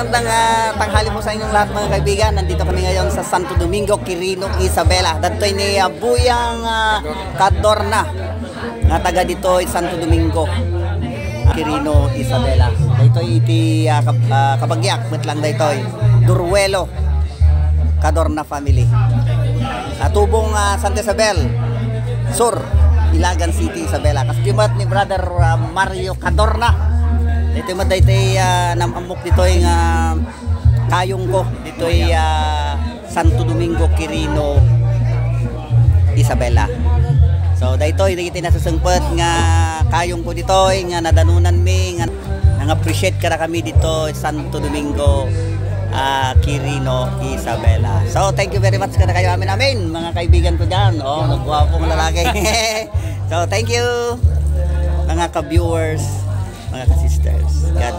magandang tanghali po sa inyong lahat mga kaibigan. Nandito kami ngayon sa Santo Domingo, Quirino, Isabela. Dato'y ni Buyang Cadorna nga taga dito Santo Domingo, Quirino, Isabela. Dato'y iti kabagyak met lang dato'y Duruelo Cadorna family. Tubong Santa Isabel Sur, Ilagan City, Isabela. Kaskimat ni brother Mario Cadorna. Ito yung maday namamok dito yung kayong ko. Dito yung Santo Domingo, Quirino, Isabela. So dito yung nasusungpot nga kayong ko dito nga nadanunan mi nga nang-appreciate ka na kami dito Santo Domingo, Quirino, Isabela. So thank you very much ka na kayo amin mga kaibigan ko dyan. Oh, nagwapong lalaki. So thank you mga ka-viewers, mga ka-sisters. God